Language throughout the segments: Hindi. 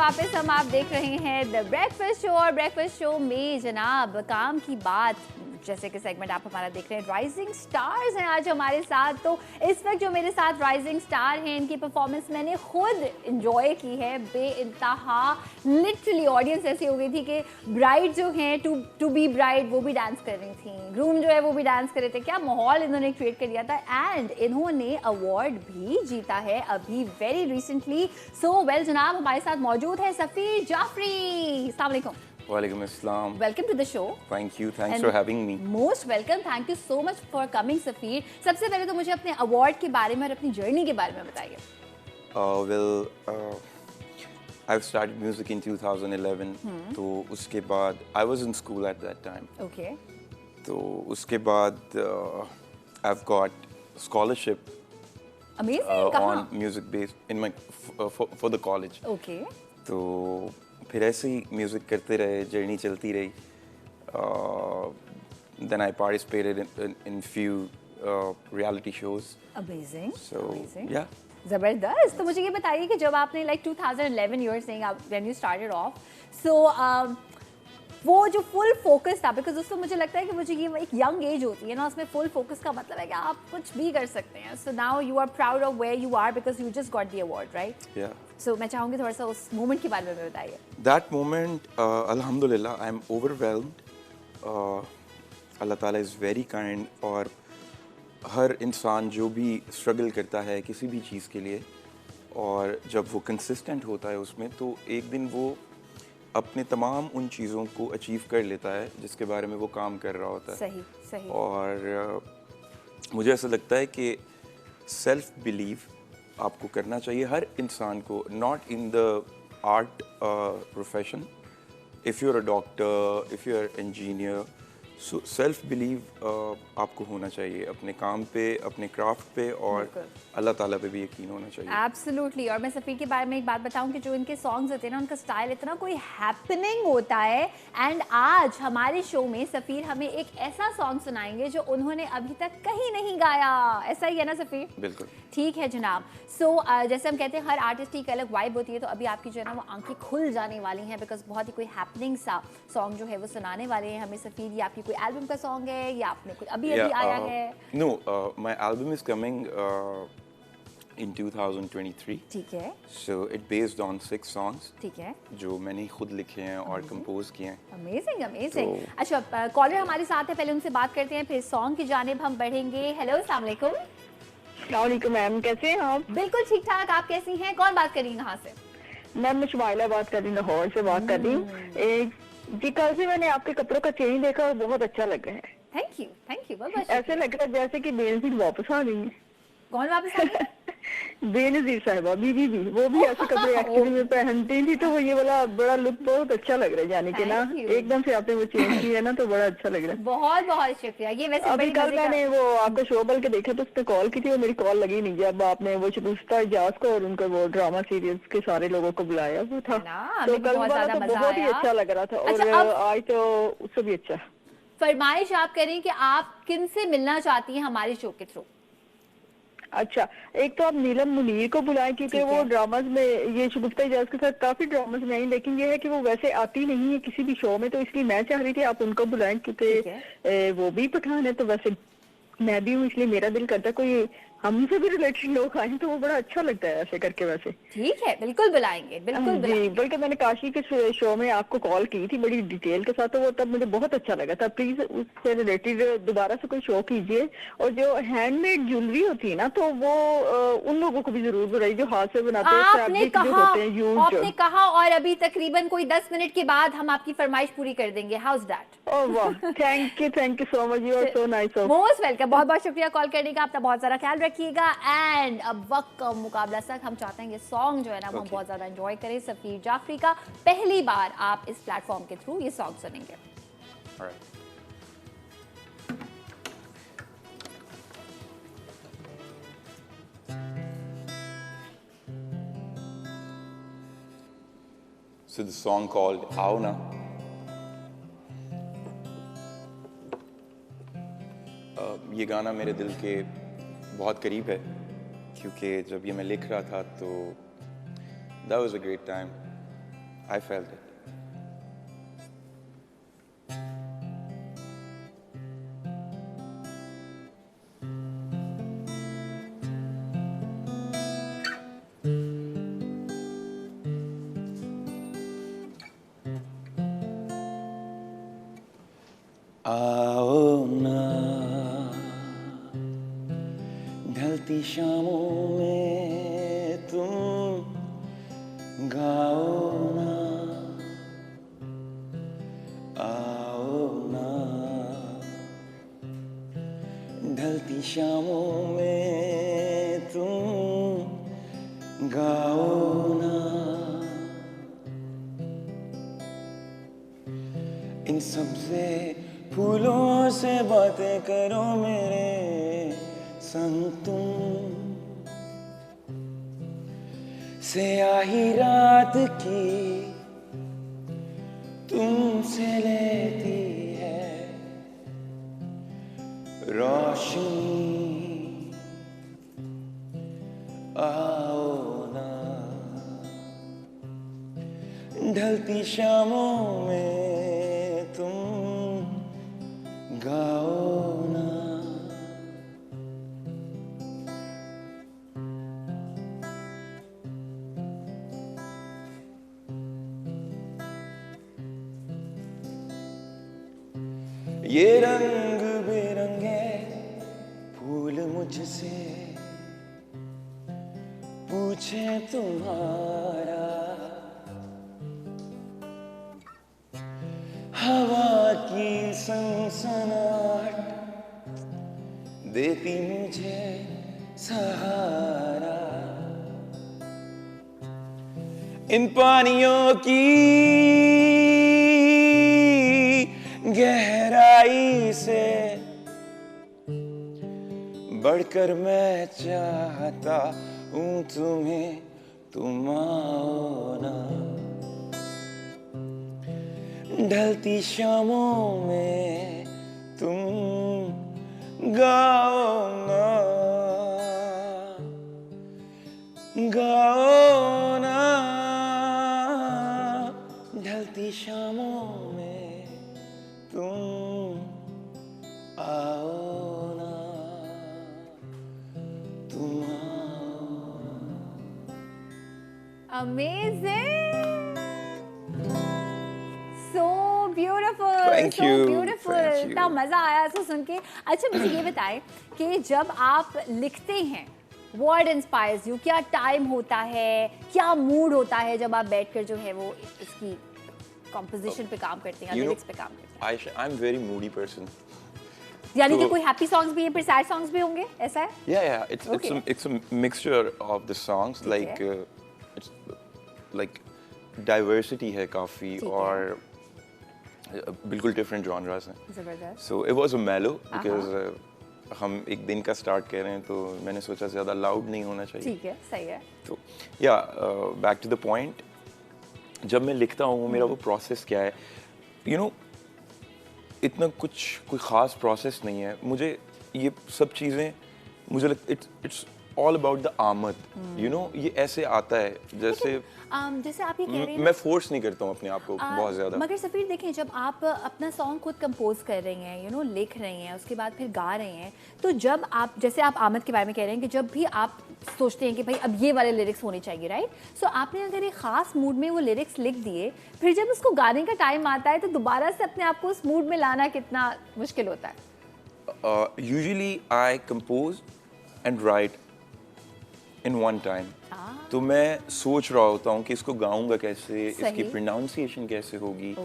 वापस आप देख रहे हैं द ब्रेकफास्ट शो और ब्रेकफास्ट शो में जनाब काम की बात जैसे कि सेगमेंट आप हमारा देख रहे हैं। राइजिंग स्टार्स हैं आज हमारे साथ। तो इस वक्त जो मेरे साथ राइजिंग स्टार हैं इनकी परफॉर्मेंस मैंने खुद इंजॉय की है बेइंतहा। लिटरली ऑडियंस ऐसी हो गई थी कि ब्राइड जो हैं टू बी ब्राइड वो भी डांस कर रही थी, ग्रूम जो है वो भी डांस कर रहे थे। क्या माहौल इन्होंने क्रिएट कर दिया था एंड इन्होंने अवार्ड भी जीता है अभी वेरी रिसेंटली। सो वेल जनाब हमारे साथ मौजूद है सफीर जाफरी। अस्सलाम वालेकुम। Walaikum assalam. Welcome to the show. Thank you. Thanks for having me. Most welcome. Thank you so much for coming, सफीर। सबसे पहले तो मुझे अपने अवार्ड के बारे में और अपनी जर्नी के बारे में बताइए। I've started music in 2011. तो उसके बाद I was in school at that time. Okay. तो उसके बाद I've got scholarship Amazing. on music based in my for the college. Okay. तो फिर ऐसे ही म्यूज़िक करते रहे, जर्नी चलती रही। Then I participated in few reality shows. Amazing. So Amazing. yeah. ज़बरदस्त। तो मुझे ये बताइए कि जब आपने like 2011 you were saying when you started off, so वो जो फुल फोकस था, बिकॉज उसमें मुझे लगता है कि मुझे ये एक यंग एज होती है ना, उसमें फुल फोकस का मतलब है कि आप कुछ भी कर सकते हैं। So now you are proud of where you are because you just got the award, right? So मैं चाहूँगी थोड़ा सा उस मोमेंट के बारे में बताइए। दैट मोमेंट अल्हम्दुलिल्लाह आई एम ओवरवेल्म्ड। अल्लाह ताला इज़ वेरी काइंड। और हर इंसान जो भी स्ट्रगल करता है किसी भी चीज़ के लिए और जब वो कंसिस्टेंट होता है उसमें तो एक दिन वो अपने तमाम उन चीज़ों को अचीव कर लेता है जिसके बारे में वो काम कर रहा होता है। सही सही। और मुझे ऐसा लगता है कि सेल्फ बिलीव आपको करना चाहिए हर इंसान को, not in the art profession. If you are a doctor, if you are engineer, so self believe आपको होना चाहिए अपने काम पे, अपने क्राफ्ट पे और अल्लाह ताला पे भी यकीन होना चाहिए। एब्सोल्युटली। और मैं सफ़ीर के बारे में एक बात बताऊं कि जो इनके सॉन्ग्स होते हैं ना उनका स्टाइल इतना कोई हैपनिंग होता है। एंड आज हमारे शो में सफ़ीर हमें एक ऐसा सॉन्ग सुनाएंगे जो उन्होंने अभी तक कहीं नहीं गाया। ऐसा ही है ना सफ़ीर? बिल्कुल ठीक है जनाब। सो जैसे हम कहते हैं हर आर्टिस्ट की एक अलग वाइब होती है, तो अभी आपकी जो है ना वो आंखें खुल जाने वाली हैं बिकॉज बहुत ही कोई हैपनिंग सा सॉन्ग जो है वो सुनाने वाले हैं हमें सफ़ीर। ये आपकी कोई एल्बम का सॉन्ग है या आपने कोई अभी आया है? No, my album is coming in 2023. ठीक है। So it based on 6 songs. ठीक है। जो मैंने खुद लिखे हैं और कंपोज किए हैं। Amazing, amazing. अच्छा, कॉलर हमारे साथ है, पहले उनसे बात करते हैं फिर सॉन्ग की जानिब हम बढ़ेंगे। हेलो, अस्सलाम वालेकुम। अस्सलाम वालेकुम मैम, कैसे हैं आप? बिल्कुल ठीक ठाक, आप कैसी हैं? कौन बात कर रही है कहाँ से? मैम मैं शुमाइला बात कर रही हूँ, लाहौर से बात कर रही हूँ। जी कल से मैंने आपके कपड़ों का चेंज देखा और बहुत अच्छा लग रहा है। थैंक यू बहुत बहुत। ऐसे लग रहा है जैसे कि बेनजीर वापस आ गई है। कौन वापस आ गई? बेनजीर साहिबा बीबी भी, वो भी ऐसे कपड़े एक्चुअली में पहनती थी तो वो ये वाला बड़ा लुक बहुत अच्छा लग रहा है। यानी कि ना एकदम से आपने वो चेंज किया है ना तो बड़ा अच्छा लग रहा है। बहुत बहुत शुक्रिया। ये वैसे अभी कल मैंने वो आपका शो बल के देखा तो उस पर कॉल की थी और मेरी कॉल लगी नहीं। जब आपने वो शगुफ्ता इजाज को और उनका वो ड्रामा सीरियल्स के सारे लोगों को बुलाया वो था तो कल वाला तो बहुत ही अच्छा लग रहा था। और आज तो उससे भी अच्छा। फरमाइश आप करें कि आप किन से मिलना चाहती हैं हमारे शो के थ्रू? अच्छा, एक तो आप नीलम मुनीर को बुलाएं क्योंकि वो ड्रामाज में ये शगुफ्ता इजाज के साथ काफी ड्रामाज में आई, लेकिन ये है कि वो वैसे आती नहीं है किसी भी शो में, तो इसलिए मैं चाह रही थी आप उनको बुलाएं क्योंकि वो भी पठान है तो वैसे मैं भी हूँ, इसलिए मेरा दिल करता है कोई हमसे भी रिलेटेड लोग आए तो वो बड़ा अच्छा लगता है ऐसे करके। वैसे ठीक है, बिल्कुल बुलाएंगे, बिल्कुल जी। बल्कि मैंने काशी के शो में आपको कॉल की थी बड़ी डिटेल के साथ, तो वो तब मुझे बहुत अच्छा लगा था। प्लीज उससे रिलेटेड दोबारा से कोई शो कीजिए। और जो हैंडमेड ज्वेलरी होती है ना तो वो उन लोगों को भी जरूर बुलाइए जो हाथ से बनाते हैं, फैब्रिक जो होते हैं यूज। आपने कहा और अभी तकरीबन कोई 10 मिनट के बाद हम आपकी फरमाइश पूरी कर देंगे। How is that? ओह वाह, thank you so much, you are so nice. Most welcome, बहुत बहुत शुक्रिया कॉल करने का। अपना बहुत सारा ख्याल रखिएगा। एंड अब वक्त का मुकाबला सक, हम चाहते हैं ये सॉन्ग जो है ना वो हम बहुत ज्यादा एंजॉय करें। सफीर जाफरी का पहली बार आप इस प्लेटफॉर्म के थ्रू ये सॉन्ग सुनेंगे। So the song called Aao Na. ये गाना मेरे दिल के बहुत करीब है क्योंकि जब ये मैं लिख रहा था तो that was a great time I felt it. आओ ना ढलती शामों में तुम गाओ ना, आओ ना ढलती शामों में तुम गाओ ना। इन सबसे फूलों से बातें करो मेरे संग तुम, स्याही रात की तुमसे लेती है रोशनी, आओ ना ढलती शामों में तुम गाओ ना। ये रंग बिरंगे फूल मुझसे पूछे तुम्हारा, हवा की सनसनाहट देती मुझे सहारा, इन पानियों की गहराई से बढ़कर मैं चाहता हूँ तुम्हें, तुम आओ ना ढलती शामों में तुम गाओ ना, गाओ ना ढलती शामों में तुम आओ ना, तुम आओ ना। Amazing! So beautiful, Thank so you, beautiful. thank you. इतना मजा आया इसको सुन के। अच्छा मुझे ये बताएं कि जब आप लिखते हैं, what inspires you? क्या टाइम होता है, क्या मूड होता है जब आप बैठकर जो है वो इसकी कॉम्पोजिशन पे काम करते हैं, लिरिक्स पे काम करते हैं? I'm very moody person. यानी कि तो- कोई हैप्पी सॉन्ग्स भी हैं, फिर सैड सॉन्ग्स भी होंगे, ऐसा है? Yeah, Okay. it's a mixture of the songs. Like है। it's like diversity है काफी ठीक है। और बिल्कुल different genres हैं. जबरदस्त। So it was a mellow because हम एक दिन का स्टार्ट कर रहे हैं तो मैंने सोचा ज़्यादा लाउड नहीं होना चाहिए. ठीक है, सही है। तो या बैक टू द पॉइंट, जब मैं लिखता हूँ मेरा वो प्रोसेस क्या है, यू नो इतना कुछ कोई ख़ास प्रोसेस नहीं है. मुझे ये सब चीज़ें मुझे इट्स ऑल अबाउट द आमद, यू नो ये ऐसे आता है जैसे जैसे आप ये कह रहे हैं मैं फोर्स नहीं करता हूँ अपने आप को बहुत ज़्यादा. मगर सफ़ीर देखें, जब आप अपना सॉन्ग खुद कंपोज कर रही हैं, यू नो लिख रही हैं, उसके बाद फिर गा रही हैं, तो जब आप जैसे आप आमद के बारे में कह रहे हैं कि जब भी आप सोचते हैं कि भाई अब ये वाले लिरिक्स होने चाहिए, राइट? सो आपने अगर एक ख़ास मूड में वो लिरिक्स लिख दिए, फिर जब उसको गाने का टाइम आता है तो दोबारा से अपने आप को उस मूड में लाना कितना मुश्किल होता है? Usually I compose and right in one time. तो मैं सोच रहा होता हूँ कि इसको गाऊंगा कैसे, इसकी प्रोनाउंसिएशन कैसे होगी,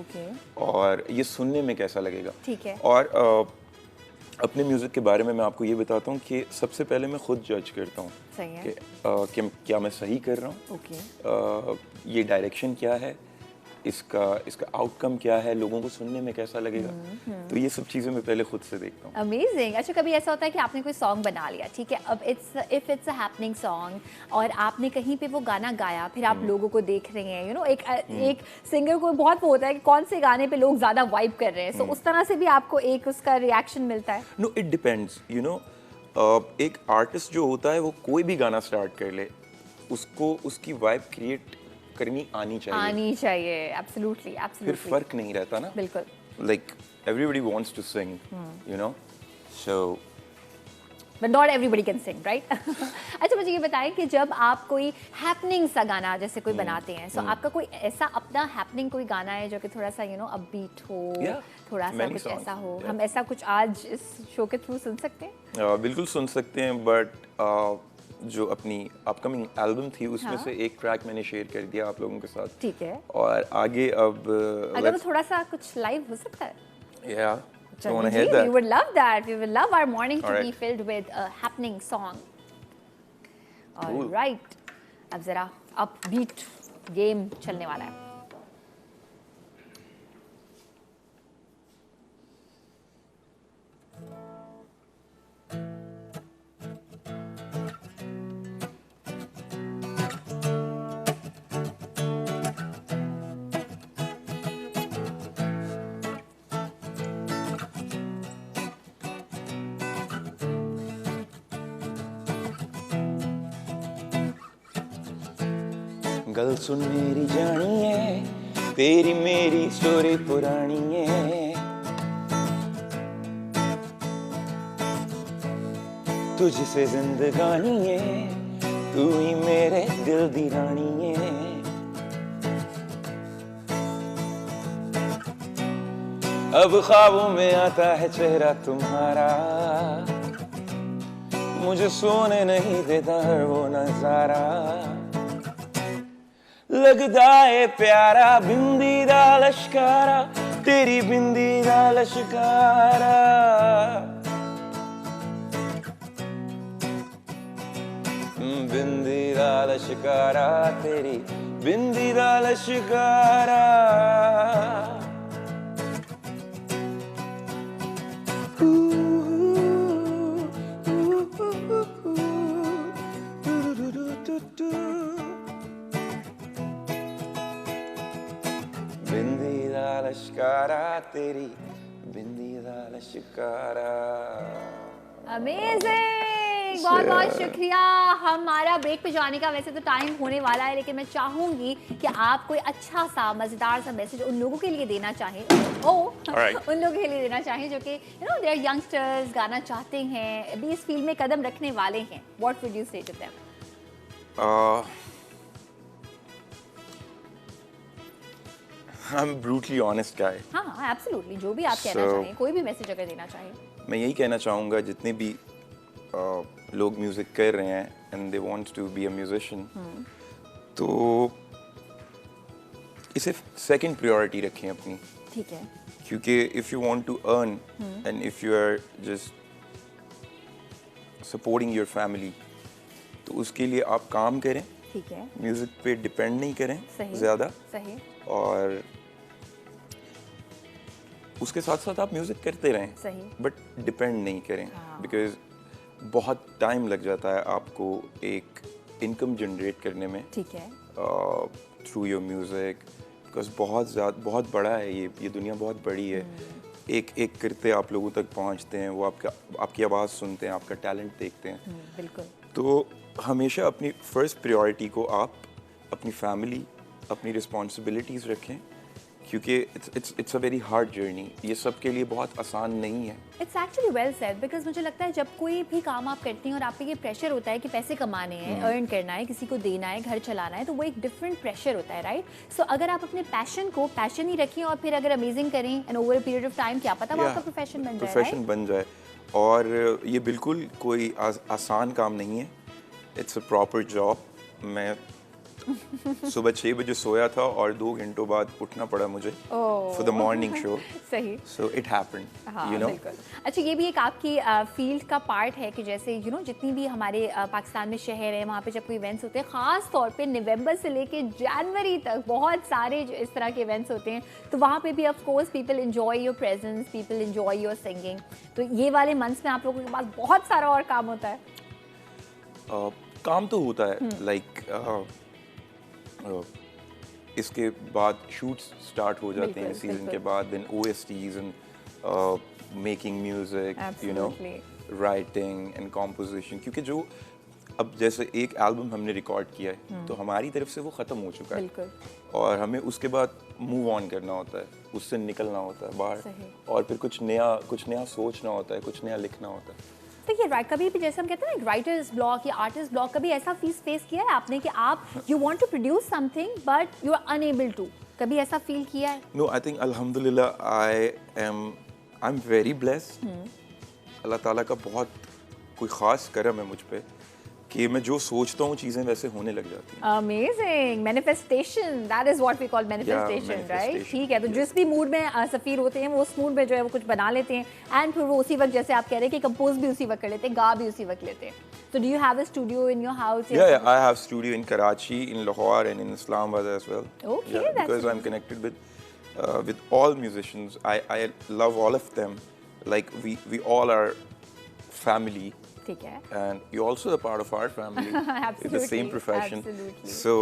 और ये सुनने में कैसा लगेगा. ठीक है. और अपने म्यूज़िक के बारे में मैं आपको ये बताता हूँ कि सबसे पहले मैं खुद जज करता हूँ कि क्या मैं सही कर रहा हूँ, ये डायरेक्शन क्या है, इसका आउटकम क्या है, लोगों को सुनने में कैसा लगेगा. तो ये सब चीज़ें मैं पहले खुद से देखता हूँ. अमेजिंग. अच्छा कभी ऐसा होता है कि आपने कोई सॉन्ग बना लिया, ठीक है, अब if it's a happening song और आपने कहीं पे वो गाना गाया, फिर आप लोगों को देख रहे हैं, यू नो एक सिंगर को बहुत वो होता है कि कौन से गाने पे लोग ज़्यादा वाइब कर रहे हैं, सो उस तरह से भी आपको एक उसका रिएक्शन मिलता है? No, it depends, you know. एक आर्टिस्ट जो होता है वो कोई भी गाना स्टार्ट कर ले, उसको उसकी वाइब क्रिएट करनी आनी चाहिए, एब्सोल्युटली फिर एब्सोल्युटली फर्क नहीं रहता ना, बिल्कुल like everybody wants to sing, you know, so but not everybody can sing right. अच्छा मुझे ये बताएं कि जब आप कोई हैपनिंग सा गाना जैसे कोई बनाते हैं, सो आपका कोई ऐसा अपना हैपनिंग कोई गाना है जो कि थोड़ा सा अपबीट हो, थोड़ा सा many कुछ songs, ऐसा हो, yeah. हम ऐसा कुछ आज इस शो के थ्रू सुन सकते हैं? बिल्कुल सुन सकते हैं, बट जो अपनी अपकमिंग एल्बम थी उसमें हाँ. से एक ट्रैक मैंने शेयर कर दिया आप लोगों के साथ, ठीक है, और आगे अब अगर वो थोड़ा सा कुछ लाइव हो सकता है? yeah, so I want to चलिए hear ji, that. we would love that. We would love our morning to All be right. filled with a happening song. All Cool. right. अब जरा upbeat game चलने वाला है। गल सुन मेरी जानिए, तेरी मेरी स्टोरी पुरानी है, तुझसे जिंदगानी है, तू ही मेरे दिल दी रानी है। अब ख्वाबों में आता है चेहरा तुम्हारा, मुझे सोने नहीं देता हर वो नजारा, लगदा है प्यारा बिंदी दा लश्कारा, तेरी बिंदी दा लश्कारा, बिंदी दा लश्कारा, तेरी बिंदी दा लश्कारा। बिंदी दा लश्कारा, तेरी बिंदी दा लश्कारा। अमेजिंग, बहुत बहुत शुक्रिया। हमारा ब्रेक पे जाने का वैसे तो टाइम होने वाला है, लेकिन मैं चाहूंगी कि आप कोई अच्छा सा मजेदार सा मैसेज उन लोगों के लिए देना चाहें, Alright. उन लोगों के लिए देना चाहें जो कि दे आर यंगस्टर्स, गाना चाहते हैं, अभी इस फील्ड में कदम रखने वाले हैं। What would you say to them? I'm a brutally honest guy. हाँ एब्सोल्युटली, जो भी आप कहना So- चाहें, कोई भी मैसेज अगर देना चाहें। मैं यही कहना चाहूँगा, जितने भी लोग म्यूज़िक कर रहे हैं and they want to be a musician, तो इसे सेकंड प्रायोरिटी रखें अपनी, ठीक है, क्योंकि if you want to earn and if you are just supporting your family, तो उसके लिए आप काम करें, ठीक है, म्यूज़िक पे डिपेंड नहीं करें सही ज़्यादा, सही, और उसके साथ साथ आप म्यूज़िक करते रहें, सही, बट डिपेंड नहीं करें, हाँ। बिकॉज बहुत टाइम लग जाता है आपको एक इनकम जनरेट करने में ठीक है, थ्रू योर म्यूज़िक, बिकॉज बहुत बड़ा है ये दुनिया बहुत बड़ी है, एक एक करते आप लोगों तक पहुंचते हैं, वो आपकी आवाज़ सुनते हैं, आपका टैलेंट देखते हैं, बिल्कुल, तो हमेशा अपनी फर्स्ट प्रायोरिटी को आप अपनी फैमिली, अपनी रिस्पॉन्सिबिलिटीज़ रखें, क्योंकि it's a very hard journey, ये सब के लिए बहुत आसान नहीं है। It's actually well said, because मुझे लगता है जब कोई भी काम आप करती हैं और आप पे ये प्रेशर होता है कि पैसे कमाने हैं, अर्न करना है, किसी को देना है, घर चलाना है, तो वो एक डिफरेंट प्रेशर होता है, राइट? सो अगर आप अपने पैशन को पैशन ही रखें और फिर अगर अमेजिंग करें and over a period of time, क्या पता वो आपका प्रोफेशन बन जाए, प्रोफेशन बन जाए, और ये बिल्कुल कोई आसान काम नहीं है, इट्स अ प्रॉपर जॉब। मैं सुबह 6 बजे सोया था और 2 घंटों बाद उठना पड़ा मुझे फॉर द मॉर्निंग शो, सही, so it happened, you know. बिल्कुल। अच्छा, ये भी एक आपकी फील्ड का पार्ट है कि जैसे जितनी भी हमारे पाकिस्तान में शहर है, वहाँ पे जब कोई इवेंट्स होते हैं, ख़ास तौर पे नवंबर से लेके जनवरी तक बहुत सारे इस तरह के इवेंट्स होते हैं, तो वहाँ पे भी of course people enjoy your presence, people enjoy your singing, तो ये वाले मंथ्स में आप लोगों के पास बहुत सारा और काम होता है। काम तो होता है, लाइक इसके बाद शूट्स स्टार्ट हो जाते हैं सीजन के बाद, then OSTs and making music, you know, writing and composition, क्योंकि जो अब जैसे एक एल्बम हमने रिकॉर्ड किया है तो हमारी तरफ से वो ख़त्म हो चुका है बिल्कुल। और हमें उसके बाद मूव ऑन करना होता है, उससे निकलना होता है बाहर सही। और फिर कुछ नया सोचना होता है, कुछ नया लिखना होता है। देखिए कभी भी जैसे हम कहते हैं ना राइटर्स ब्लॉक या आर्टिस्ट ब्लॉक, कभी ऐसा फेस किया है आपने कि आप you want to produce something but you are unable to, कभी ऐसा फील किया है? नो, आई थिंक अल्हम्दुलिल्लाह आई एम वेरी ब्लेस्ड। अल्लाह ताला का बहुत कोई ख़ास करम है मुझ पे कि मैं जो सोचता हूँ चीज़ें वैसे होने लग जाती हैं। Amazing, manifestation, that is what we call manifestation, right? ठीक है, तो जिस भी मूड में सफ़ीर होते हैं वो उस मूड में जो है वो कुछ बना लेते हैं एंड फिर वो उसी वक्त, जैसे आप कह रहे हैं कि कंपोज भी उसी वक्त कर लेते हैं, गा भी उसी वक्त लेते हैं। So do you have a studio in your house? Yeah, I have studio in Karachi, in Lahore, and in Islamabad as well. Okay, yeah, that's because I'm connected with all musicians. I love all of them. Like we all are family. ठीक है। And you're also a part of our family. It's the same profession. Absolutely. So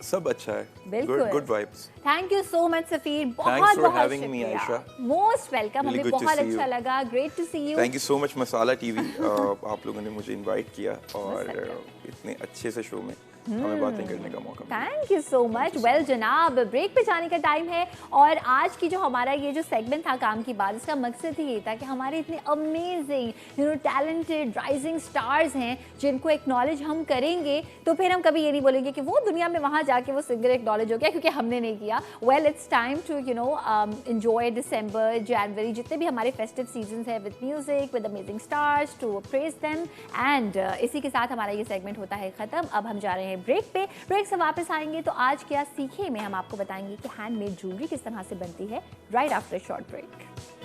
सब अच्छा है. बिल्कुल। Good vibes. Thank you so much Safeer, Thanks for बहुत having me, Aisha. Most welcome, Really हमें good to बहुत see अच्छा you. लगा, great to see you. Thank you so much Masala TV. आप लोगों ने मुझे इनवाइट किया और इतने अच्छे से शो में हमें बातें करने का मौका मिला। Thank you so much. Well जनाब, ब्रेक पे जाने का टाइम है और आज की जो हमारा ये जो सेगमेंट था काम की बात, इसका मकसद ही ये था कि हमारे इतने अमेजिंग टैलेंटेड राइजिंग स्टार्स हैं जिनको एक्नॉलेज हम करेंगे तो फिर हम कभी ये नहीं बोलेंगे कि वो दुनिया में वहाँ जाके वो सिंगर एक्नॉलेज हो गया क्योंकि हमने नहीं किया। Well it's time to enjoy December, जनवरी, जितने भी हमारे फेस्टिव सीजन है with music, with amazing stars, to praise them and इसी के साथ हमारा ये सेगमेंट होता है ख़त्म। अब हम जा रहे हैं ब्रेक पे। ब्रेक से वापस आएंगे तो आज क्या सीखे में हम आपको बताएंगे कि हैंडमेड ज्वेलरी किस तरह से बनती है, राइट आफ्टर शॉर्ट ब्रेक।